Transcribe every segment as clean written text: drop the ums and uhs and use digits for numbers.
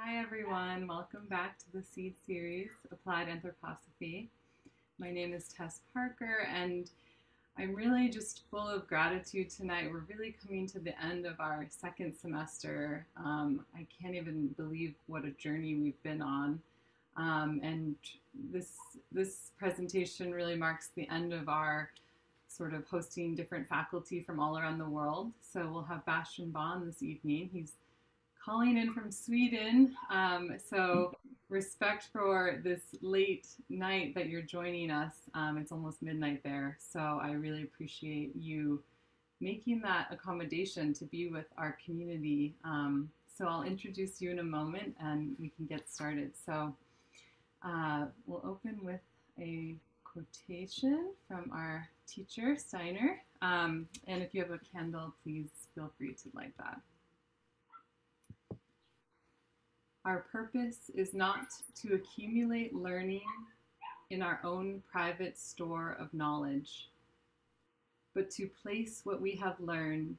Hi everyone, welcome back to the Seed Series, Applied Anthroposophy. My name is Tess Parker and I'm really just full of gratitude tonight. We're really coming to the end of our second semester. I can't even believe what a journey we've been on. And this presentation really marks the end of our sort of hosting different faculty from all around the world. So we'll have Bastiaan Baan this evening. He's calling in from Sweden. So respect for this late night that you're joining us. It's almost midnight there. So I really appreciate you making that accommodation to be with our community. So I'll introduce you in a moment and we can get started. So we'll open with a quotation from our teacher, Steiner. And if you have a candle, please feel free to light that. Our purpose is not to accumulate learning in our own private store of knowledge, but to place what we have learned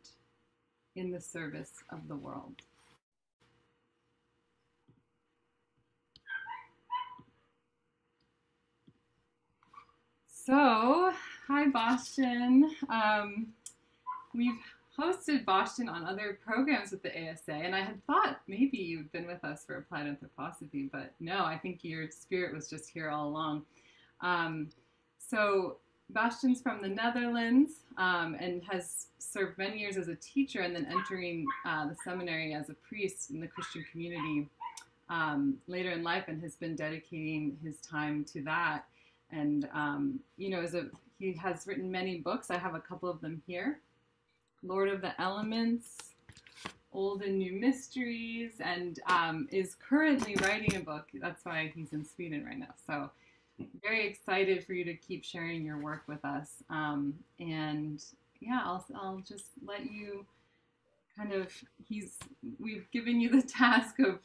in the service of the world. So, hi Bastiaan. We've hosted Bastiaan on other programs with the ASA, and I had thought maybe you'd been with us for Applied Anthroposophy, but no, I think your spirit was just here all along. So Bastiaan's from the Netherlands and has served many years as a teacher and then entering the seminary as a priest in the Christian community later in life, and has been dedicating his time to that. And, you know, he has written many books. I have a couple of them here. Lord of the Elements, Old and New Mysteries, and is currently writing a book. That's why he's in Sweden right now. So very excited for you to keep sharing your work with us. And yeah, I'll just let you kind of, we've given you the task of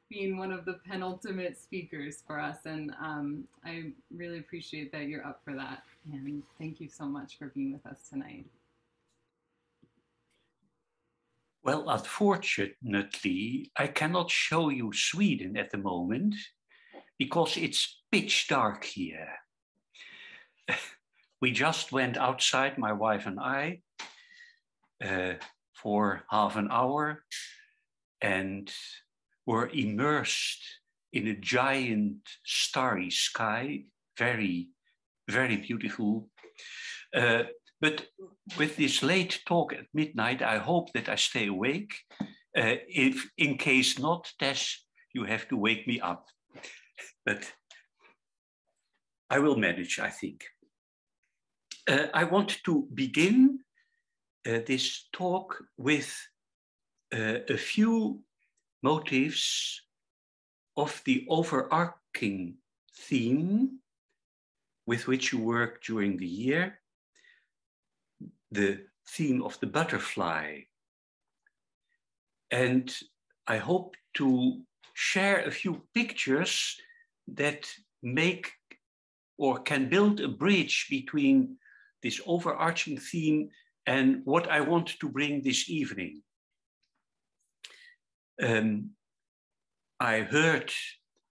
being one of the penultimate speakers for us. And I really appreciate that you're up for that. And thank you so much for being with us tonight. Well, unfortunately, I cannot show you Sweden at the moment because it's pitch dark here. We just went outside, my wife and I, for half an hour and were immersed in a giant starry sky, very, very beautiful. But with this late talk at midnight, I hope that I stay awake. If in case not, Tess, you have to wake me up. But I will manage, I think. I want to begin this talk with a few motives of the overarching theme with which you work during the year, the theme of the butterfly. And I hope to share a few pictures that make or can build a bridge between this overarching theme and what I want to bring this evening. I heard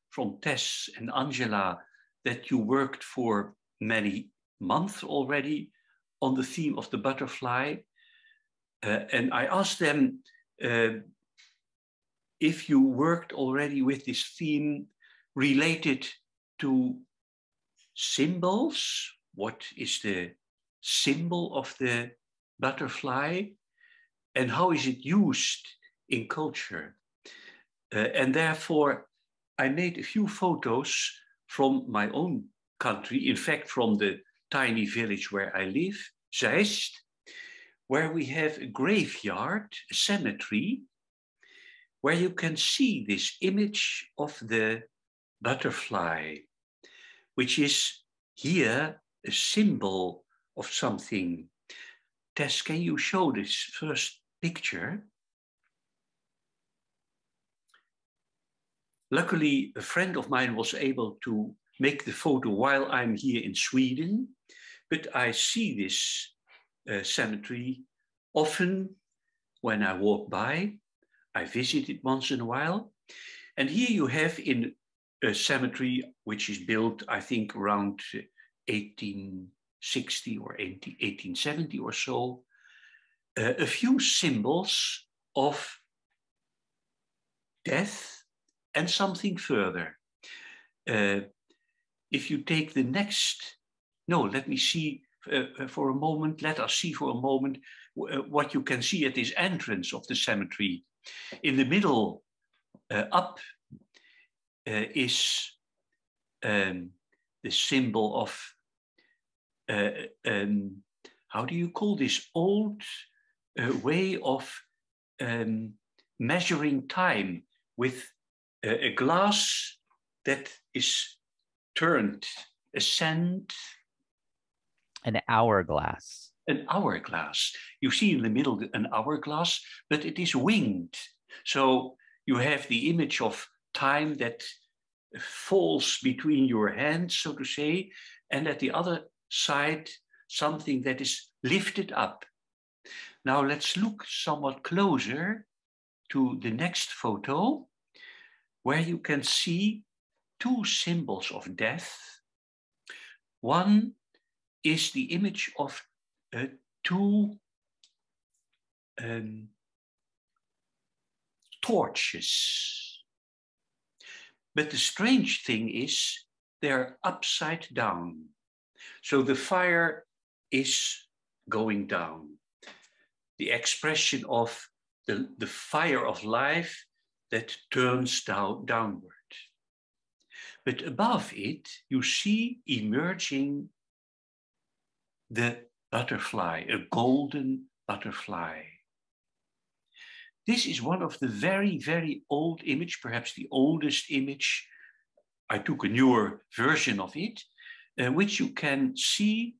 from Tess and Angela that you worked for many months already on the theme of the butterfly. And I asked them if you worked already with this theme related to symbols. What is the symbol of the butterfly? And how is it used in culture? And therefore, I made a few photos from my own country, in fact, from the tiny village where I live, Zeist, where we have a graveyard, a cemetery, where you can see this image of the butterfly, which is here a symbol of something. Tess, can you show this first picture? Luckily, a friend of mine was able to make the photo while I'm here in Sweden, but I see this cemetery often when I walk by. I visit it once in a while, And here you have in a cemetery which is built, I think, around 1860 or 1870 or so, a few symbols of death and something further. If you take the next, no, let me see for a moment, let us see for a moment what you can see at this entrance of the cemetery. In the middle, up, is the symbol of, how do you call this, old way of measuring time with a glass that is turned, a sand. An hourglass. An hourglass. You see in the middle an hourglass, but it is winged. So you have the image of time that falls between your hands, so to say, and at the other side, something that is lifted up. Now let's look somewhat closer to the next photo, where you can see two symbols of death. One is the image of two torches. But the strange thing is they're upside down. So the fire is going down. The expression of the fire of life that turns downward. But above it, you see emerging the butterfly, a golden butterfly. This is one of the very, very old images, perhaps the oldest image. I took a newer version of it, which you can see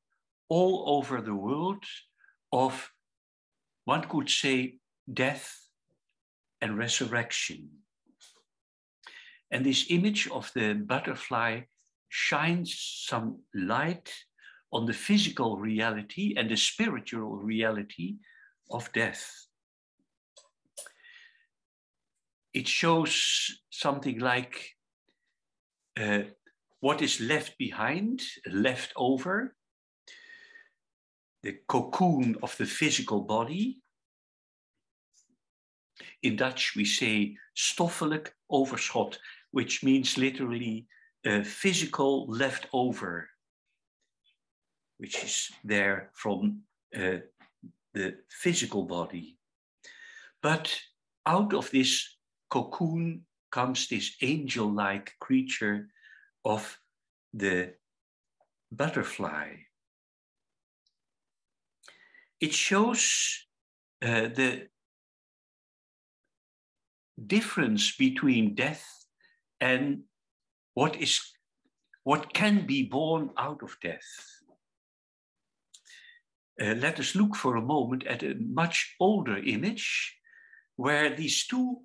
all over the world of, one could say, death and resurrection. And this image of the butterfly shines some light on the physical reality and the spiritual reality of death. It shows something like what is left behind, left over, the cocoon of the physical body. In Dutch we say stoffelijk overschot, which means literally physical leftover, which is there from the physical body. But out of this cocoon comes this angel-like creature of the butterfly. It shows the difference between death and what can be born out of death. Let us look for a moment at a much older image where these two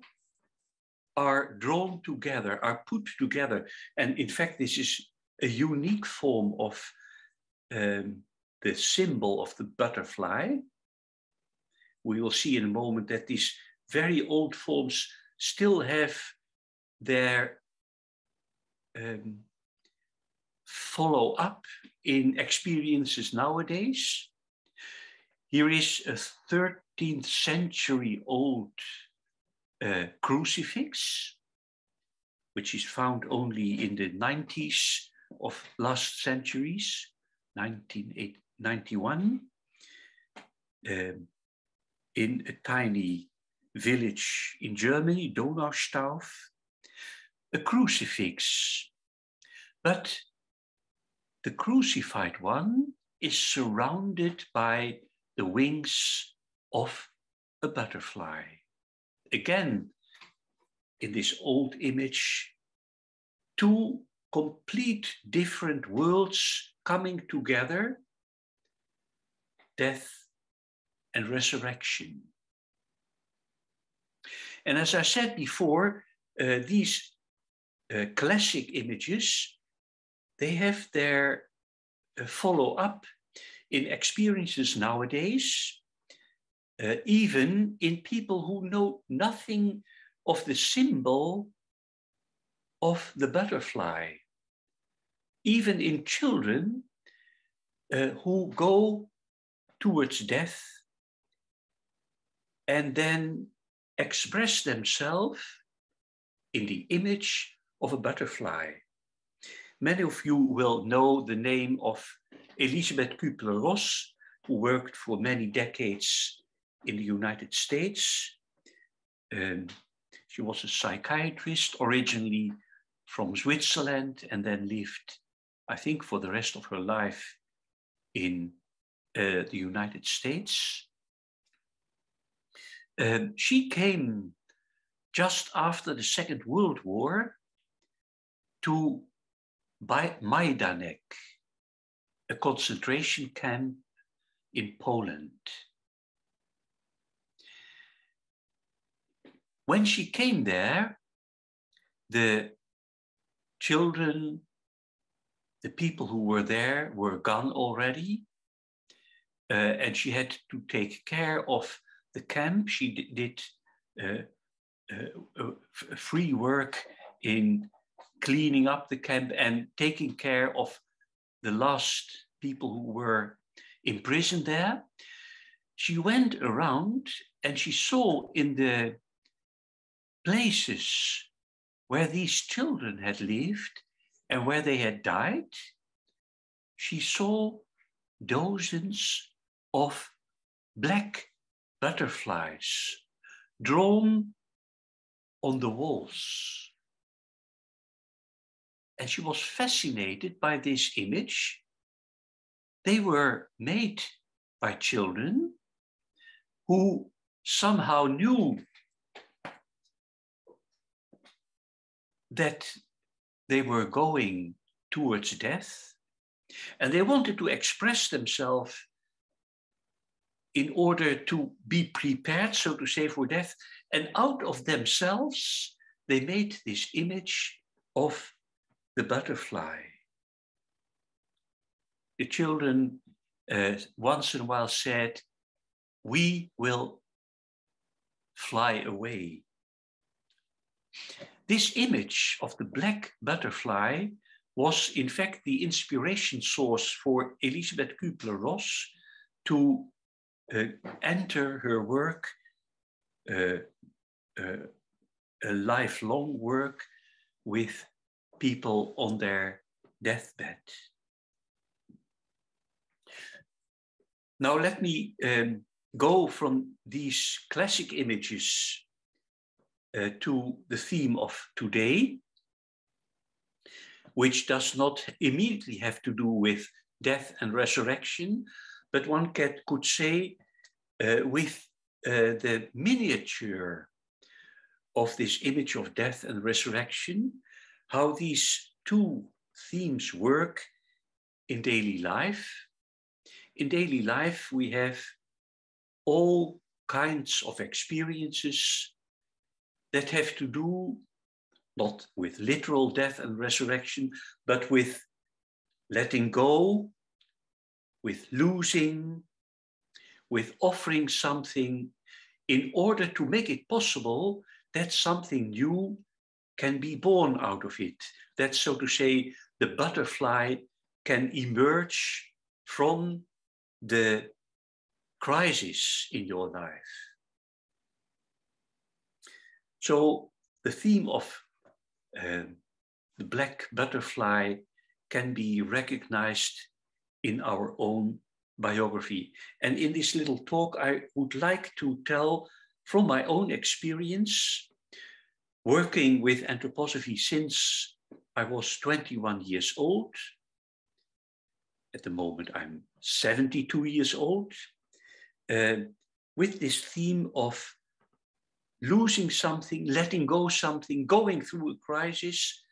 are drawn together, are put together. And in fact, this is a unique form of the symbol of the butterfly. We will see in a moment that these very old forms still have their follow-up in experiences nowadays. Here is a 13th century old crucifix, which is found only in the 90s of last centuries, 1991, in a tiny village in Germany, Donaustauf, a crucifix. But the crucified one is surrounded by the wings of a butterfly. Again, in this old image, two complete different worlds coming together, death and resurrection. And as I said before, these classic images, they have their follow-up in experiences nowadays, even in people who know nothing of the symbol of the butterfly, even in children who go towards death and then express themselves in the image of a butterfly. Many of you will know the name of Elisabeth Kübler-Ross, who worked for many decades in the United States. She was a psychiatrist originally from Switzerland and then lived, I think, for the rest of her life in the United States. She came just after the Second World War to Majdanek, a concentration camp in Poland. When she came there, the children, the people who were there were gone already, and she had to take care of the camp. She did free work in cleaning up the camp and taking care of the last people who were imprisoned there. She went around and she saw in the places where these children had lived and where they had died, she saw dozens of black butterflies drawn on the walls. And she was fascinated by this image. They were made by children who somehow knew that they were going towards death, and they wanted to express themselves in order to be prepared, so to say, for death. And out of themselves, they made this image of the butterfly. The children once in a while said, "We will fly away." This image of the black butterfly was in fact the inspiration source for Elisabeth Kübler-Ross to enter her work, a lifelong work with people on their deathbed. Now let me go from these classic images to the theme of today, which does not immediately have to do with death and resurrection, but one could say with the miniature of this image of death and resurrection, how these two themes work in daily life. In daily life, we have all kinds of experiences that have to do not with literal death and resurrection, but with letting go, with losing, with offering something in order to make it possible that something new can be born out of it. That, so to say, the butterfly can emerge from the crisis in your life. So the theme of the black butterfly can be recognized in our own biography. And in this little talk, I would like to tell from my own experience, working with anthroposophy since I was 21 years old. At the moment, I'm 72 years old, with this theme of losing something, letting go something, going through a crisis,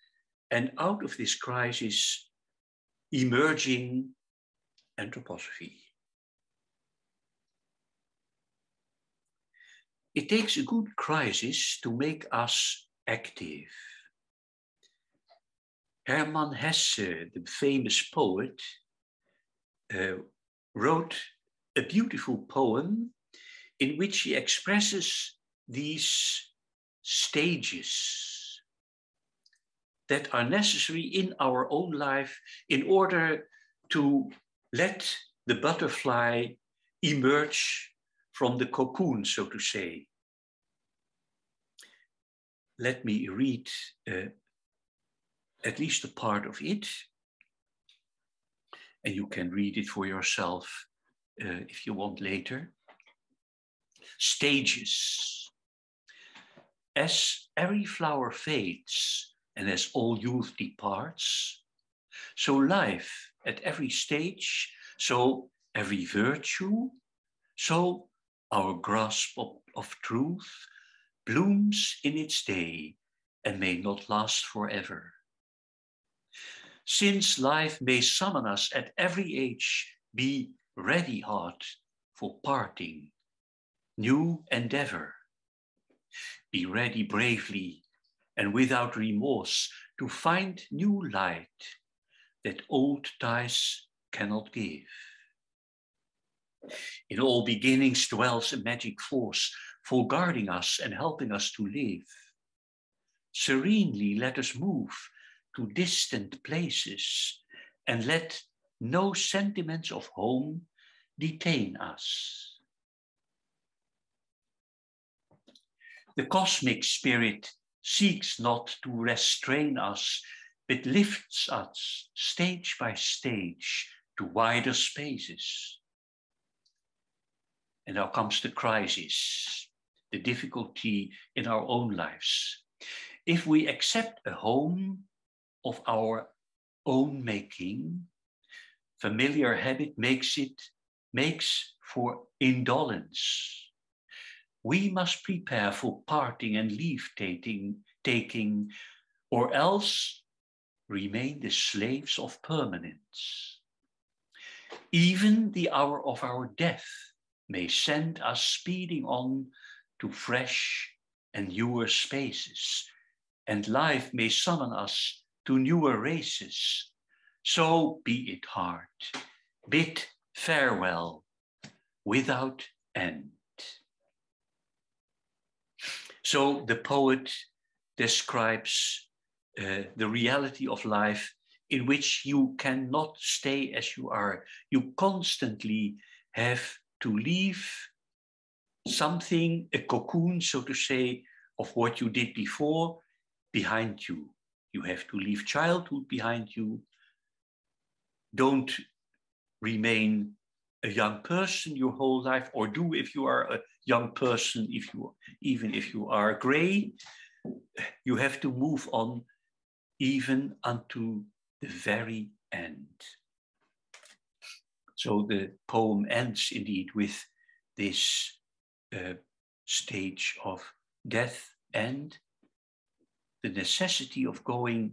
and out of this crisis, emerging anthroposophy. It takes a good crisis to make us active. Hermann Hesse, the famous poet, wrote a beautiful poem in which he expresses these stages. that are necessary in our own life in order to let the butterfly emerge from the cocoon, so to say. Let me read at least a part of it, and you can read it for yourself if you want later. Stages. As every flower fades and as all youth departs, so life at every stage, so every virtue, so our grasp of truth blooms in its day and may not last forever. Since life may summon us at every age, be ready heart for parting, new endeavor. Be ready bravely and without remorse to find new light that old ties cannot give. In all beginnings dwells a magic force for guarding us and helping us to live. Serenely let us move to distant places and let no sentiments of home detain us. The cosmic spirit seeks not to restrain us, but lifts us stage by stage to wider spaces. And now comes the crisis, the difficulty in our own lives. If we accept a home of our own making, familiar habit makes for indolence. We must prepare for parting and leave taking, or else remain the slaves of permanence. Even the hour of our death may send us speeding on to fresh and newer spaces, and life may summon us to newer races. So be it heart, bid farewell without end. So the poet describes the reality of life in which you cannot stay as you are. You constantly have to leave something, a cocoon, so to say, of what you did before behind you. You have to leave childhood behind you. Don't remain a young person your whole life, or do if you are a young person, even if you are gray, you have to move on even unto the very end. So the poem ends indeed with this stage of death and the necessity of going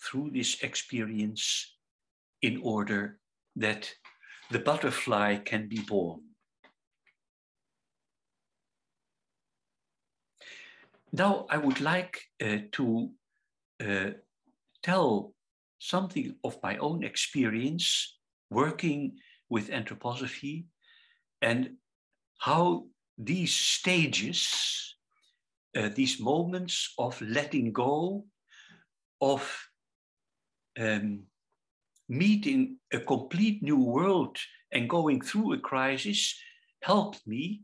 through this experience in order that the butterfly can be born. Now I would like to tell something of my own experience working with anthroposophy and how these stages, these moments of letting go, of meeting a complete new world and going through a crisis helped me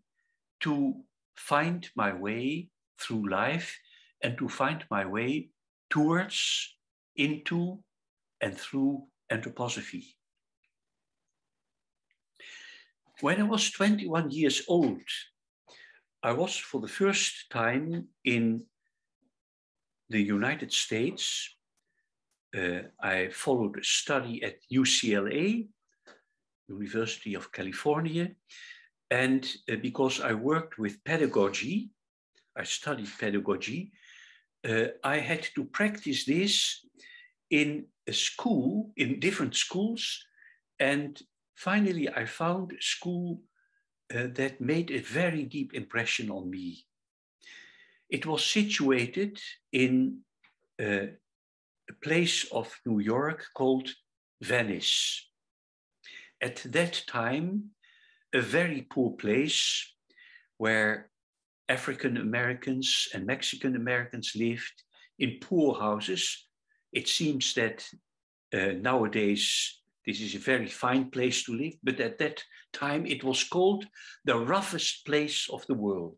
to find my way through life and to find my way towards, into, and through anthroposophy. When I was 21 years old, I was for the first time in the United States. I followed a study at UCLA, University of California, and because I worked with pedagogy, I studied pedagogy, I had to practice this in a school, in different schools, and finally I found a school that made a very deep impression on me. It was situated in a place of New York called Venice. At that time, a very poor place where African Americans and Mexican Americans lived in poor houses It seems that nowadays this is a very fine place to live, but at that time it was called the roughest place of the world.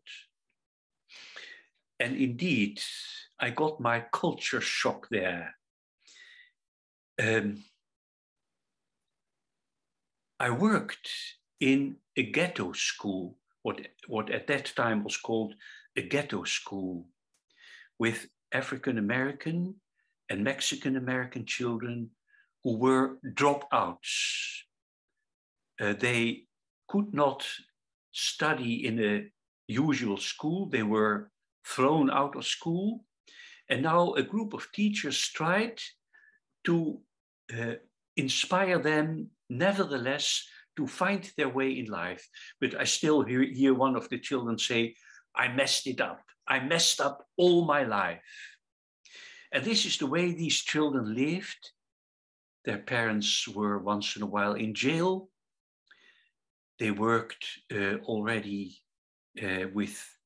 And indeed, I got my culture shock there. I worked in a ghetto school, what at that time was called a ghetto school, with African American and Mexican American children who were dropouts. They could not study in a usual school. They were thrown out of school. And now a group of teachers tried to inspire them, nevertheless, to find their way in life. But I still hear one of the children say, I messed it up. I messed up all my life. And this is the way these children lived. Their parents were once in a while in jail. They worked already with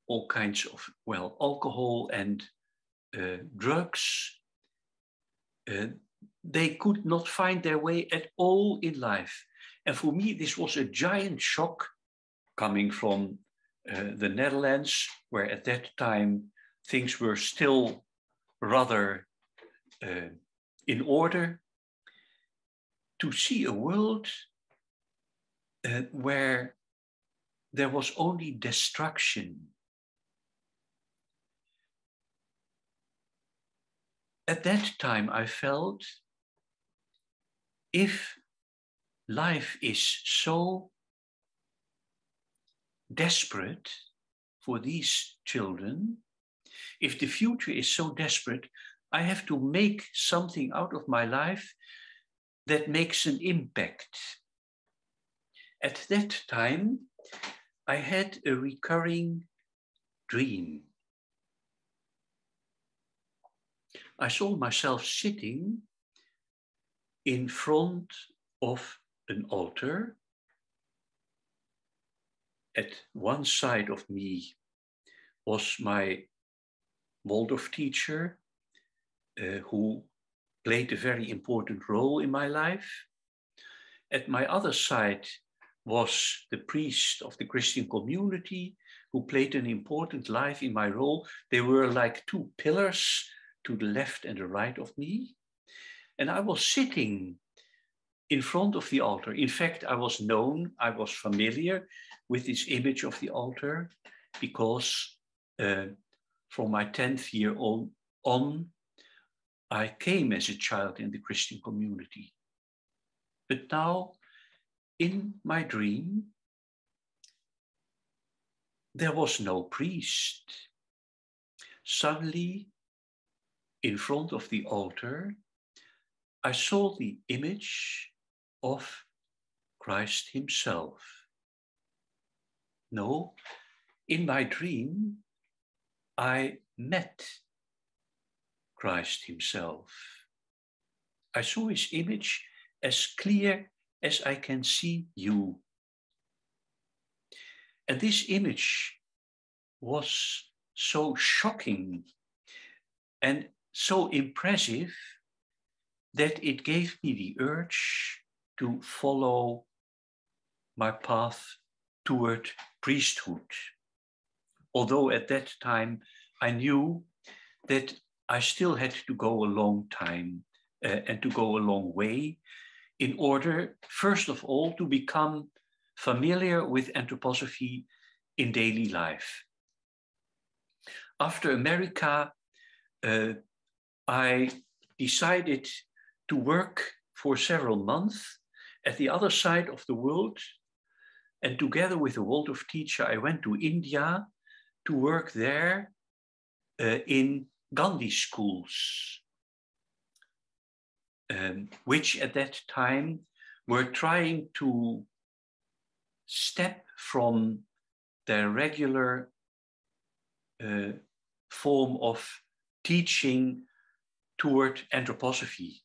all kinds of, well, alcohol and drugs. They could not find their way at all in life. And for me, this was a giant shock coming from the Netherlands, where at that time things were still rather in order, to see a world where there was only destruction. At that time, I felt, if life is so desperate for these children, if the future is so desperate, I have to make something out of my life that makes an impact. At that time, I had a recurring dream. I saw myself sitting in front of an altar. At one side of me was my Waldorf teacher, who played a very important role in my life. At my other side was the priest of the Christian community, who played an important life in my role. They were like two pillars to the left and the right of me. And I was sitting in front of the altar. In fact, I was familiar with this image of the altar, because from my 10th year on, I came as a child in the Christian community. But now, in my dream, there was no priest. Suddenly, in front of the altar, I saw the image of Christ himself. No, in my dream, I met Christ himself. I saw his image as clear as I can see you. And this image was so shocking and so impressive that it gave me the urge to follow my path toward priesthood. Although at that time I knew that I still had to go a long time and to go a long way in order, first of all, to become familiar with anthroposophy in daily life. After America, I decided to work for several months at the other side of the world. And together with a Waldorf teacher, I went to India to work there in Gandhi schools, which at that time were trying to step from their regular form of teaching toward anthroposophy.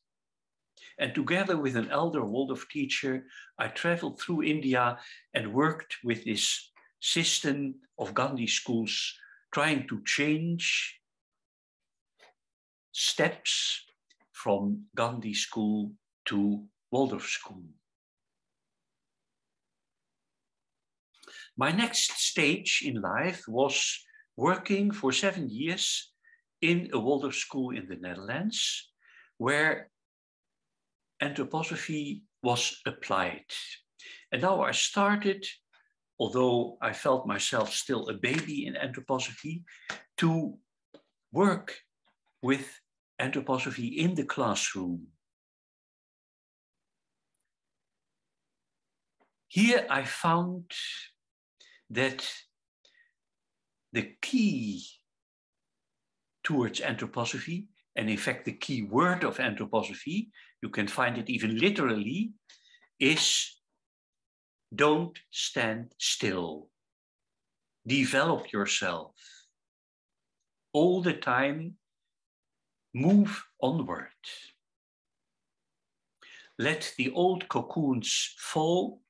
And together with an elder Waldorf teacher, I traveled through India and worked with this system of Gandhi schools, trying to change steps from Gandhi School to Waldorf School. My next stage in life was working for 7 years in a Waldorf school in the Netherlands, where anthroposophy was applied. And now I started, although I felt myself still a baby in anthroposophy, to work with anthroposophy in the classroom. Here I found that the key towards anthroposophy, and in fact the key word of anthroposophy, you can find it even literally, is don't stand still. Develop yourself. All the time, move onward. Let the old cocoons fall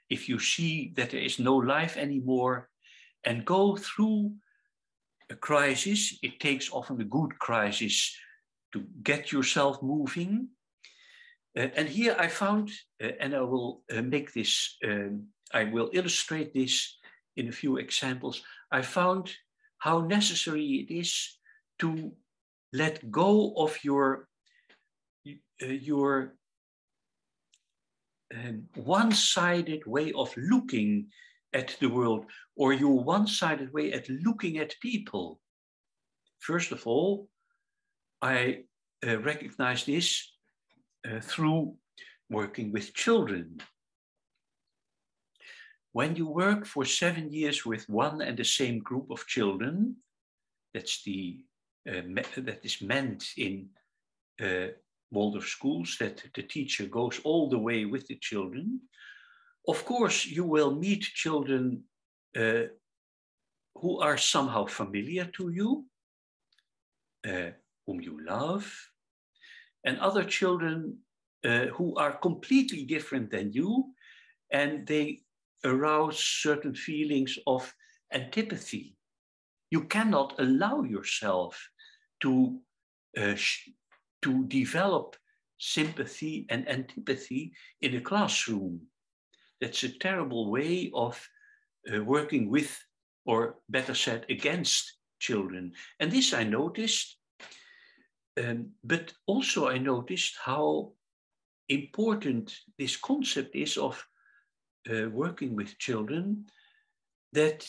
if you see that there is no life anymore, and go through a crisis. It takes often a good crisis to get yourself moving. And here I found, and I will make this, I will illustrate this in a few examples. I found how necessary it is to let go of your one-sided way of looking at the world, or your one-sided way at looking at people. First of all, I recognize this through working with children. When you work for 7 years with one and the same group of children, that is meant in Waldorf schools, that the teacher goes all the way with the children. Of course, you will meet children who are somehow familiar to you, whom you love, and other children who are completely different than you, and they arouse certain feelings of antipathy. You cannot allow yourself to develop sympathy and antipathy in a classroom. That's a terrible way of working with, or better said, against children. And this I noticed, but also I noticed how important this concept is of working with children, that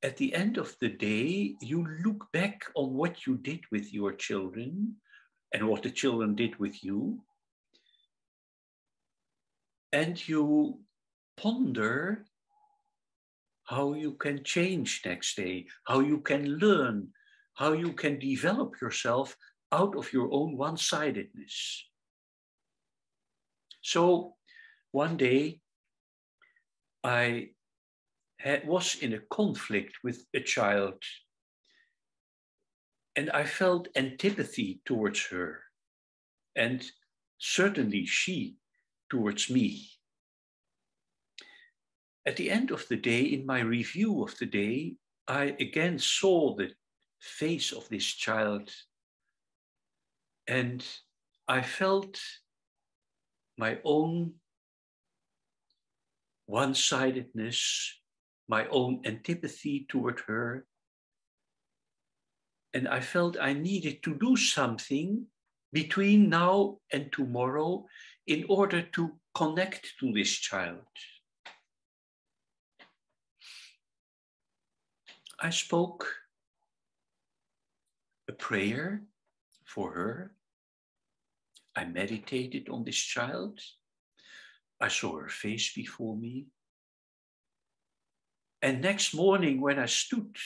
at the end of the day, you look back on what you did with your children and what the children did with you, and you ponder how you can change next day, how you can learn, how you can develop yourself out of your own one-sidedness. So one day I was in a conflict with a child, and I felt antipathy towards her, and certainly she towards me. At the end of the day, in my review of the day, I again saw the face of this child, and I felt my own one-sidedness, my own antipathy toward her. And I felt I needed to do something between now and tomorrow in order to connect to this child. I spoke a prayer for her. I meditated on this child. I saw her face before me. And next morning, when I stood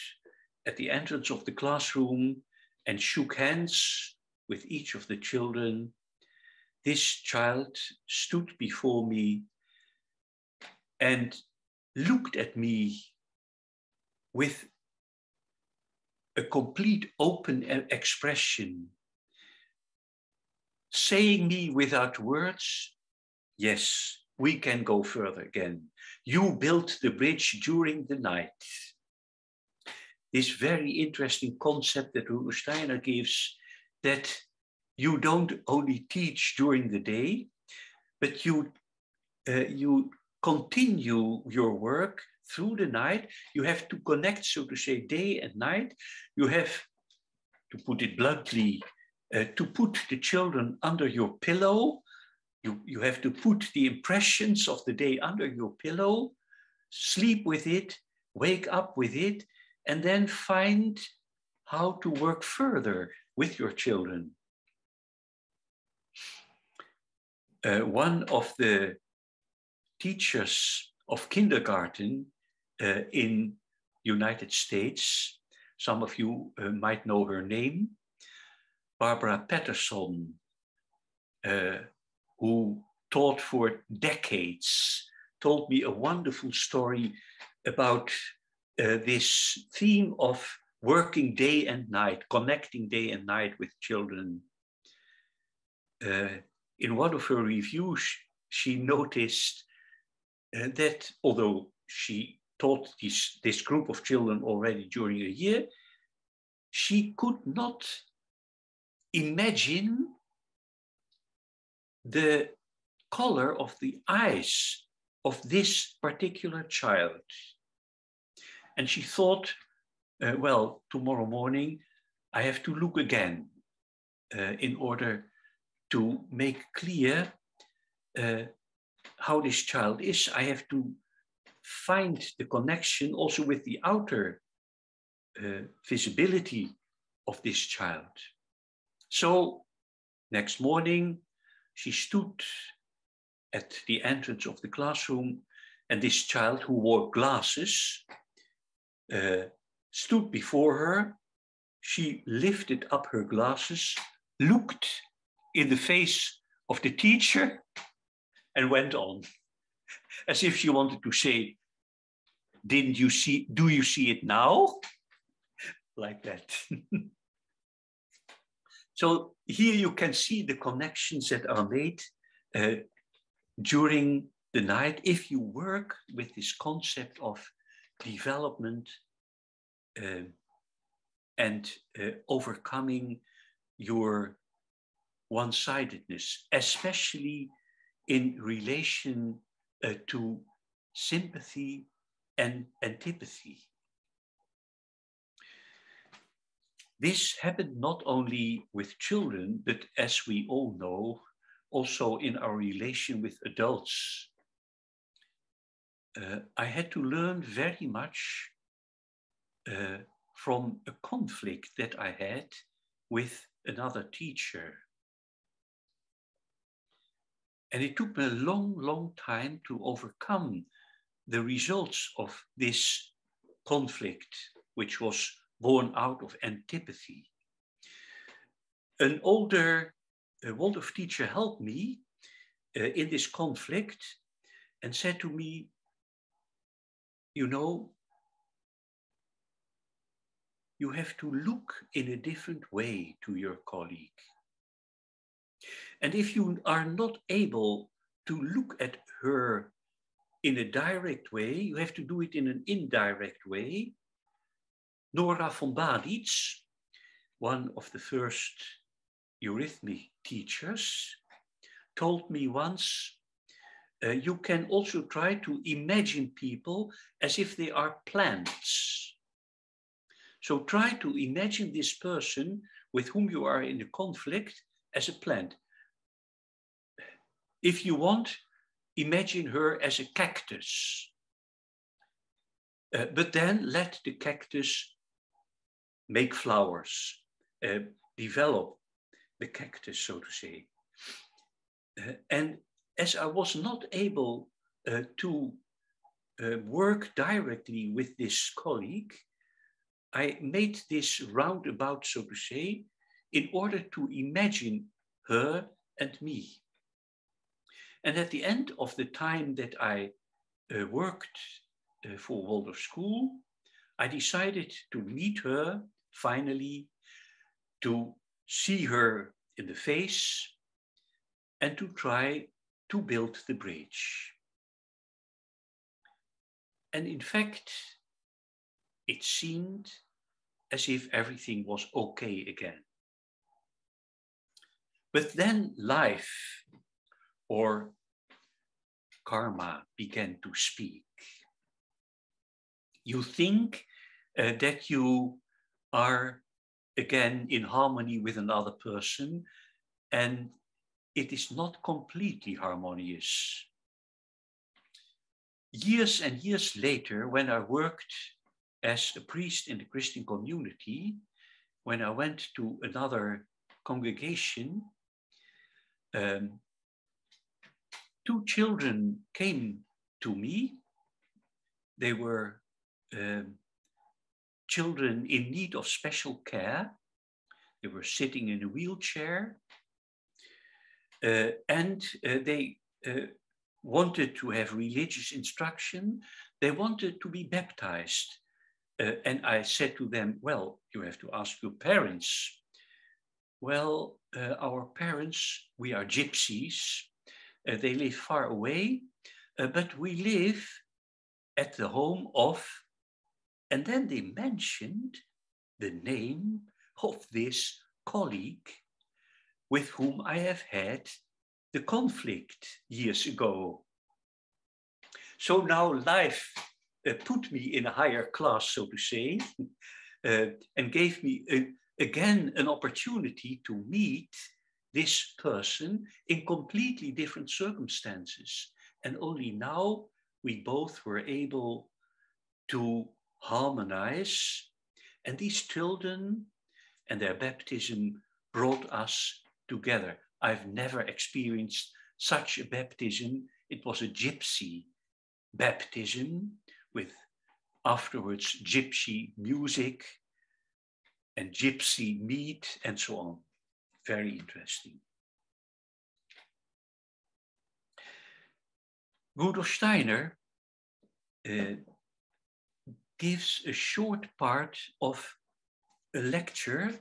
at the entrance of the classroom and shook hands with each of the children, this child stood before me and looked at me with a complete open expression, saying me without words, yes, we can go further again. You built the bridge during the night. This very interesting concept that Rudolf Steiner gives, that you don't only teach during the day, but you continue your work through the night. You have to connect, so to say, day and night. You have, to put it bluntly, to put the children under your pillow. You have to put the impressions of the day under your pillow, sleep with it, wake up with it, and then find how to work further with your children. One of the teachers of kindergarten in United States, some of you might know her name, Barbara Patterson, who taught for decades, told me a wonderful story about this theme of working day and night, connecting day and night with children. In one of her reviews, she noticed that although she taught this group of children already during a year, she could not imagine the color of the eyes of this particular child. And she thought, well, tomorrow morning I have to look again in order to make clear how this child is. I have to find the connection also with the outer visibility of this child. So next morning, she stood at the entrance of the classroom, and this child who wore glasses stood before her. She lifted up her glasses, looked in the face of the teacher, and went on, as if she wanted to say, do you see it now? Like that. So here you can see the connections that are made during the night if you work with this concept of development and overcoming your one-sidedness, especially in relation to sympathy and antipathy. This happened not only with children, but as we all know, also in our relation with adults. I had to learn very much from a conflict that I had with another teacher. And it took me a long, long time to overcome the results of this conflict, which was born out of antipathy. An older Waldorf teacher helped me in this conflict and said to me, you know, you have to look in a different way to your colleague. And if you are not able to look at her in a direct way, you have to do it in an indirect way. Nora von Baditz, one of the first eurythmy teachers, told me once, you can also try to imagine people as if they are plants. So try to imagine this person with whom you are in a conflict as a plant. If you want, imagine her as a cactus. But then let the cactus make flowers, develop the cactus, so to say. And as I was not able to work directly with this colleague, I made this roundabout, so to say, in order to imagine her and me. And at the end of the time that I worked for Waldorf School, I decided to meet her finally, to see her in the face, and to try to build the bridge. And in fact, it seemed as if everything was okay again. But then life or karma began to speak. You think that you are again in harmony with another person, and it is not completely harmonious. Years and years later, when I worked as a priest in the Christian community, when I went to another congregation, 2 children came to me. They were children in need of special care. They were sitting in a wheelchair, and they wanted to have religious instruction. They wanted to be baptized. And I said to them, well, you have to ask your parents. Well, our parents, we are gypsies. They live far away, but we live at the home of, and then they mentioned the name of this colleague with whom I have had the conflict years ago. So now life put me in a higher class, so to say, and gave me again an opportunity to meet this person in completely different circumstances. And only now we both were able to harmonize. And these children and their baptism brought us together. I've never experienced such a baptism. It was a gypsy baptism with afterwards gypsy music and gypsy meat and so on. Very interesting. Rudolf Steiner gives a short part of a lecture,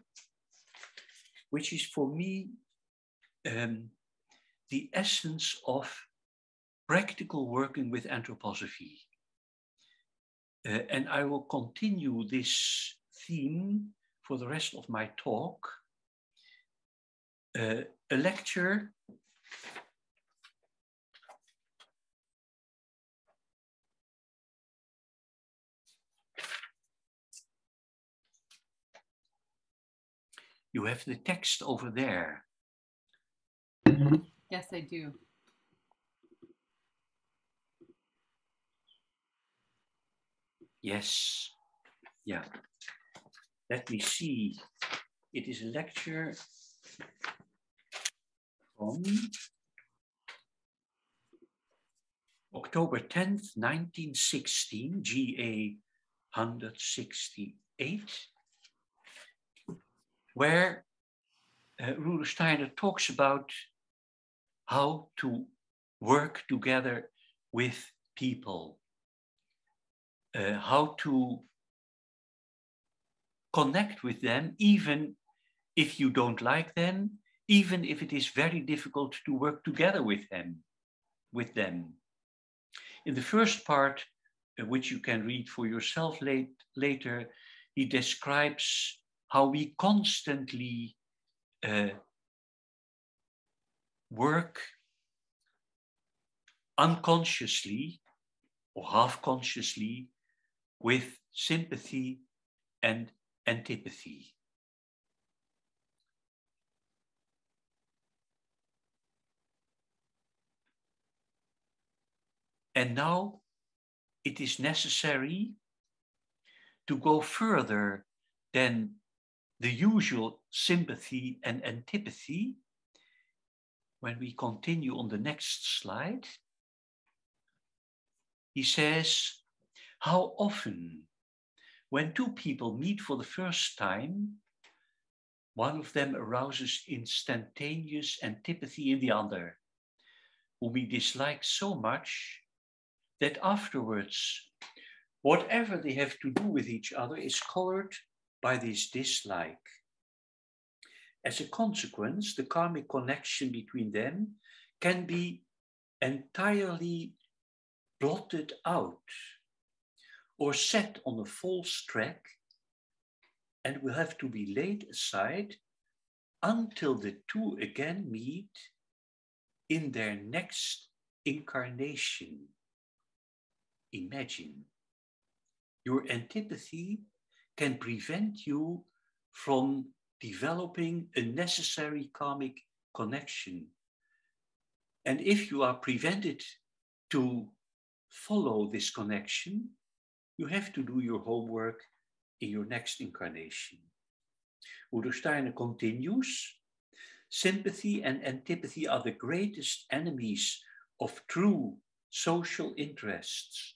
which is for me the essence of practical working with anthroposophy. And I will continue this theme for the rest of my talk. A lecture you have the text over there. Yes, I do. Yes, yeah. Let me see. It is a lecture from October 10th, 1916, GA 168, where Rudolf Steiner talks about how to work together with people, how to connect with them, even if you don't like them, even if it is very difficult to work together with them. In the first part, which you can read for yourself later, he describes how we constantly work unconsciously or half-consciously with sympathy and antipathy. And now it is necessary to go further than the usual sympathy and antipathy. When we continue on the next slide, he says, how often, when 2 people meet for the first time, one of them arouses instantaneous antipathy in the other, whom we dislike so much that afterwards, whatever they have to do with each other is colored by this dislike. As a consequence, the karmic connection between them can be entirely blotted out or set on a false track and will have to be laid aside until the two again meet in their next incarnation. Imagine. Your antipathy can prevent you from developing a necessary karmic connection. And if you are prevented to follow this connection, you have to do your homework in your next incarnation. Udo Steiner continues, sympathy and antipathy are the greatest enemies of true social interests,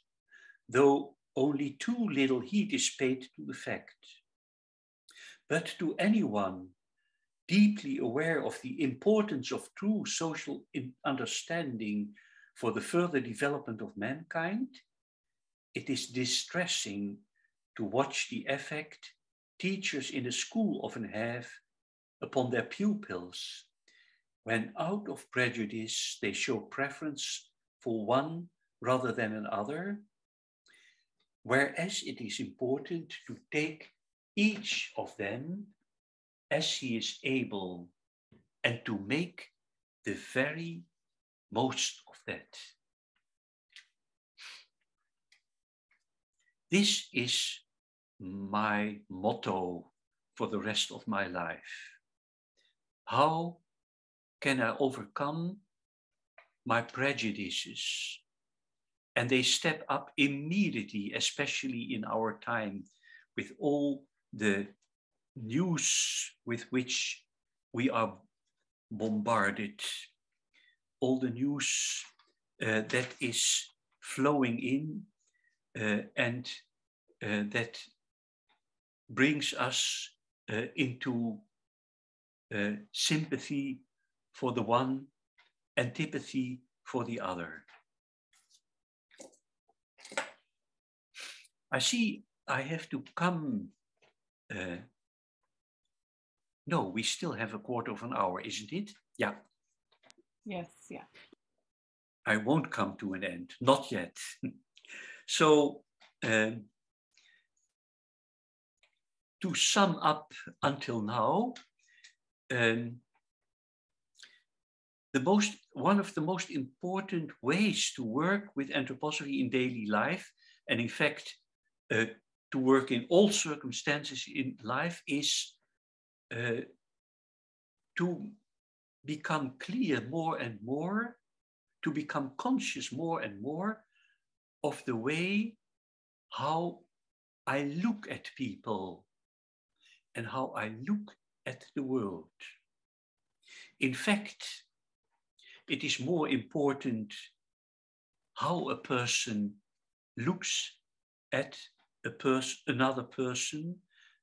though only too little heed is paid to the fact. But to anyone deeply aware of the importance of true social understanding for the further development of mankind, it is distressing to watch the effect teachers in a school often have upon their pupils, when out of prejudice they show preference for one rather than another, whereas it is important to take each of them as he is able and to make the very most of that. This is my motto for the rest of my life. How can I overcome my prejudices? And they step up immediately, especially in our time, with all the news with which we are bombarded, all the news that is flowing in and that brings us into sympathy for the one, antipathy for the other. I see I have to come. No, we still have a quarter of an hour, isn't it? Yeah. Yes, yeah. I won't come to an end, not yet. So, to sum up until now, one of the most important ways to work with anthroposophy in daily life, and in fact, to work in all circumstances in life, is to become clear more and more, to become conscious more and more of the way how I look at people and how I look at the world. In fact, it is more important how a person looks at another person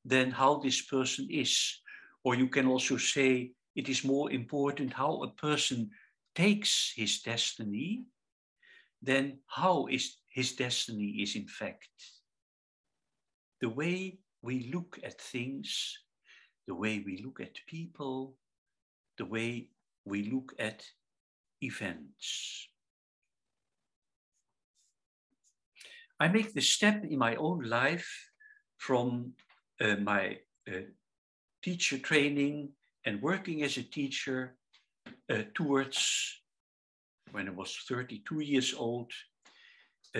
than how this person is. Or you can also say it is more important how a person takes his destiny than how his destiny is in fact. The way we look at things, the way we look at people, the way we look at events. I make the step in my own life from my teacher training and working as a teacher towards, when I was 32 years old,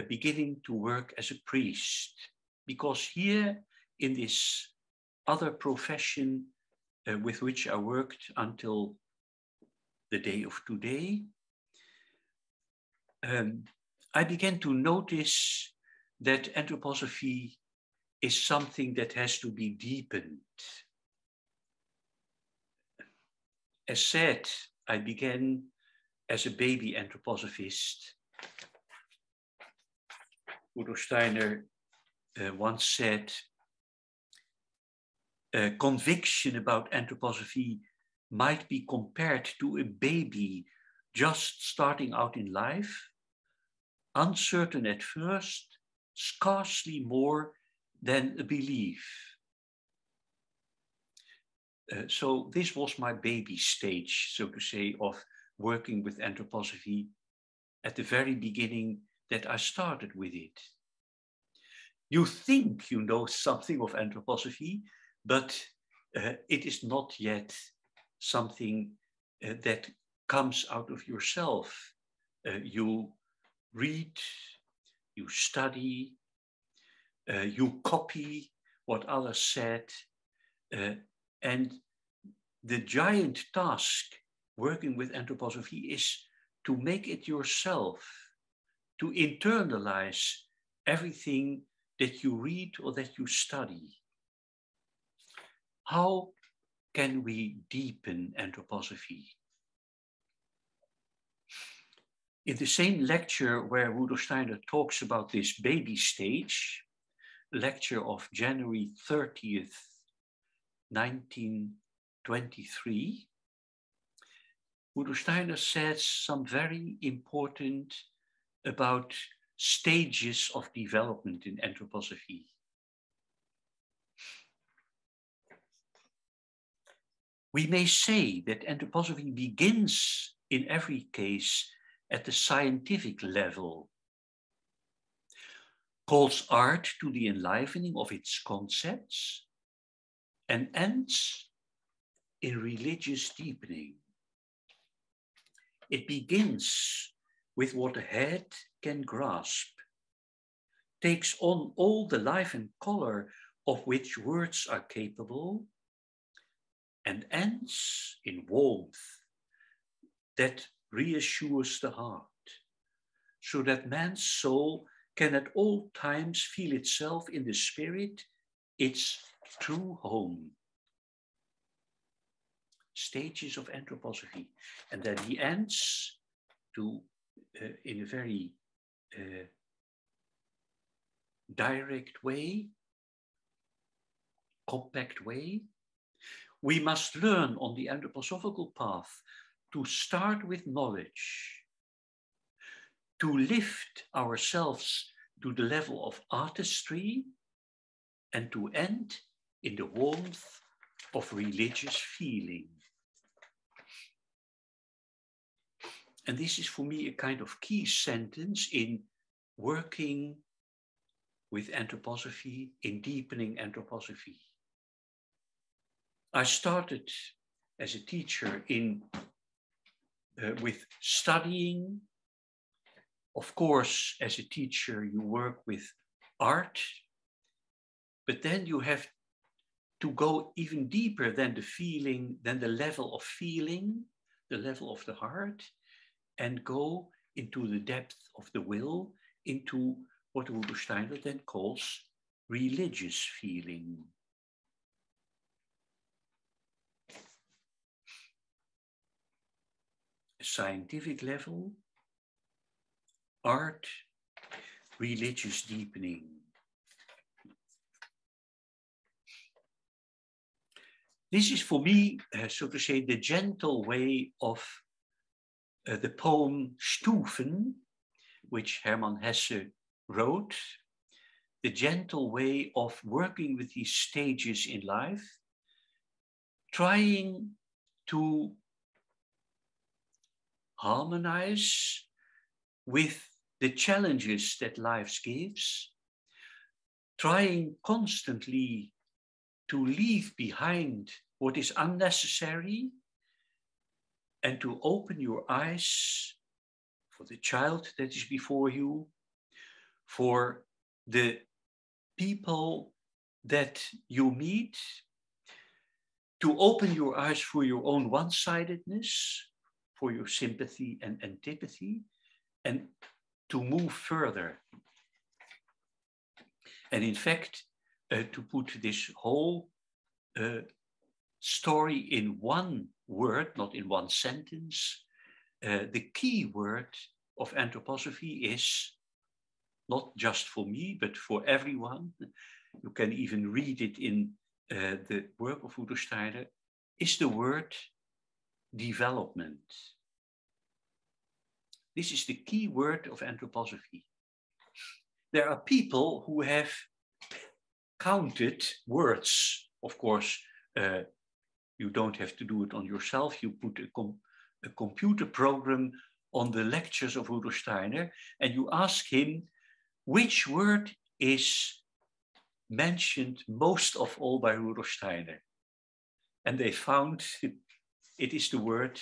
beginning to work as a priest. Because here in this other profession with which I worked until the day of today, I began to notice that anthroposophy is something that has to be deepened. As said, I began as a baby anthroposophist. Udo Steiner once said, conviction about anthroposophy might be compared to a baby just starting out in life, uncertain at first, scarcely more than a belief. So this was my baby stage, so to say, of working with anthroposophy at the very beginning that I started with it. You think you know something of anthroposophy, but it is not yet something that comes out of yourself. You read, you study, you copy what others said, and the giant task working with anthroposophy is to make it yourself, to internalize everything that you read or that you study. How can we deepen anthroposophy? In the same lecture where Rudolf Steiner talks about this baby stage, lecture of January 30th, 1923, Rudolf Steiner says some very important about stages of development in anthroposophy. We may say that anthroposophy begins in every case at the scientific level, calls art to the enlivening of its concepts, and ends in religious deepening. It begins with what the head can grasp, takes on all the life and color of which words are capable, and ends in warmth that reassures the heart, so that man's soul can at all times feel itself in the spirit, its true home. Stages of anthroposophy. And then he ends in a very direct way, compact way. We must learn on the anthroposophical path to start with knowledge, to lift ourselves to the level of artistry, and to end in the warmth of religious feeling. And this is for me a kind of key sentence in working with anthroposophy, in deepening anthroposophy. I started as a teacher with studying. Of course, as a teacher, you work with art, but then you have to go even deeper than the feeling, than the level of feeling, the level of the heart, and go into the depth of the will, into what Rudolf Steiner then calls religious feeling. Scientific level, art, religious deepening. This is for me, so to say, the gentle way of the poem Stufen, which Hermann Hesse wrote, the gentle way of working with these stages in life, trying to harmonize with the challenges that life gives, trying constantly to leave behind what is unnecessary and to open your eyes for the child that is before you, for the people that you meet, to open your eyes for your own one-sidedness, for your sympathy and antipathy, and to move further. And in fact, to put this whole story in one word, not in one sentence, the key word of anthroposophy is, not just for me, but for everyone, you can even read it in the work of Rudolf Steiner, is the word development. This is the key word of anthroposophy. There are people who have counted words. Of course, you don't have to do it on yourself. You put a computer program on the lectures of Rudolf Steiner and you ask him which word is mentioned most of all by Rudolf Steiner. And they found it is the word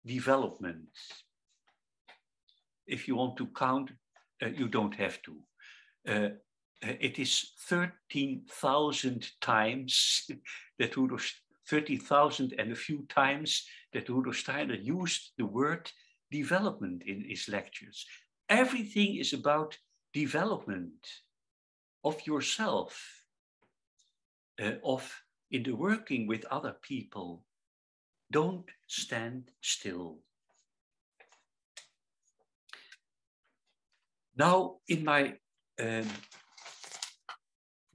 development. If you want to count, you don't have to. It is 13,000 times that Rudolf, 30,000 and a few times that Rudolf Steiner used the word development in his lectures. Everything is about development of yourself, in the working with other people. Don't stand still. Now, in my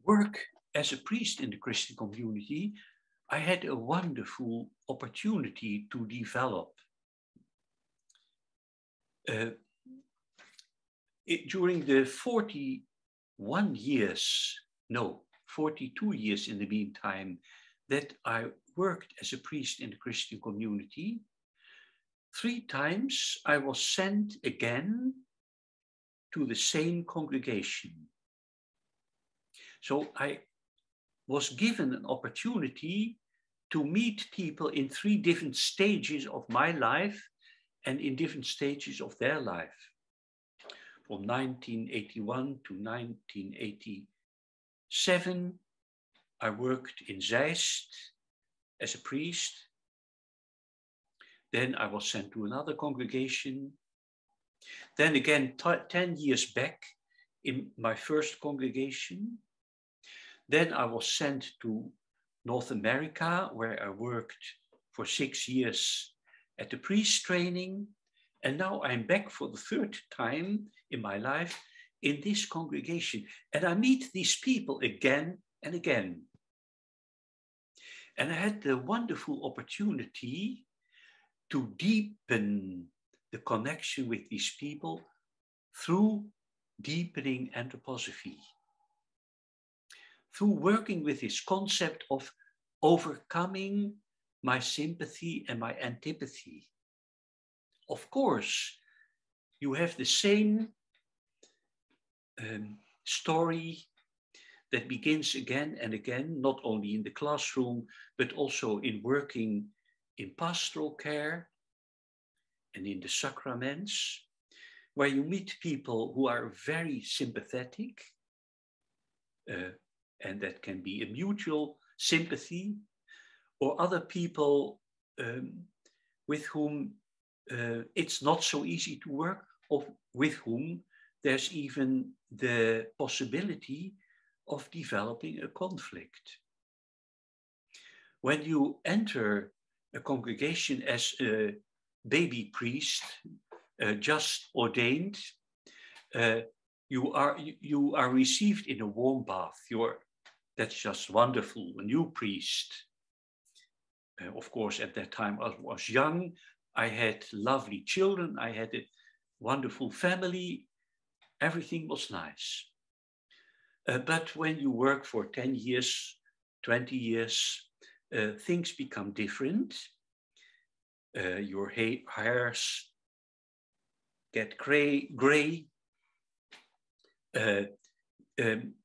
work as a priest in the Christian community, I had a wonderful opportunity to develop. During the 42 years in the meantime, that I worked as a priest in the Christian community, 3 times I was sent again to the same congregation. So I was given an opportunity to meet people in 3 different stages of my life and in different stages of their life. From 1981 to 1987, I worked in Zeist as a priest. Then I was sent to another congregation. Then again, 10 years back in my first congregation. Then I was sent to North America, where I worked for 6 years at the priest training. And now I'm back for the 3rd time in my life in this congregation. And I meet these people again and again. And I had the wonderful opportunity to deepen the connection with these people through deepening anthroposophy, through working with this concept of overcoming my sympathy and my antipathy. Of course, you have the same story that begins again and again, not only in the classroom, but also in working in pastoral care and in the sacraments, where you meet people who are very sympathetic, and that can be a mutual sympathy, or other people with whom it's not so easy to work, or with whom there's even the possibility of developing a conflict. When you enter a congregation as a baby priest, just ordained, you are received in a warm bath. That's just wonderful, a new priest. Of course, at that time I was young. I had lovely children. I had a wonderful family. Everything was nice. But when you work for 10 years, 20 years, things become different. Your hairs get gray.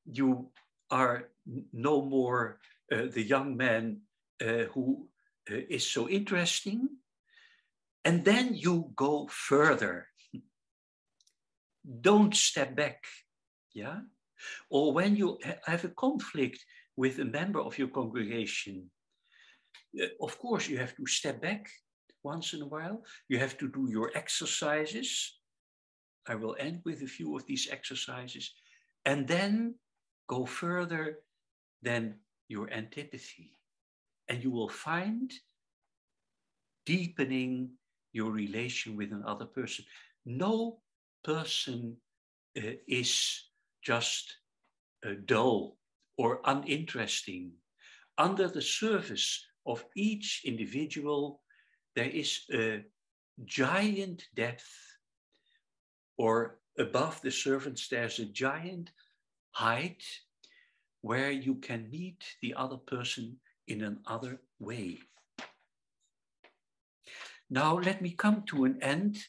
You are no more the young man who is so interesting. And then you go further. Don't step back, yeah? Or when you have a conflict with a member of your congregation, of course you have to step back once in a while. You have to do your exercises. I will end with a few of these exercises, and then go further than your antipathy. And you will find deepening your relation with another person. No person is just dull or uninteresting. Under the surface of each individual, there is a giant depth, or above the surface, there's a giant height where you can meet the other person in another way. Now let me come to an end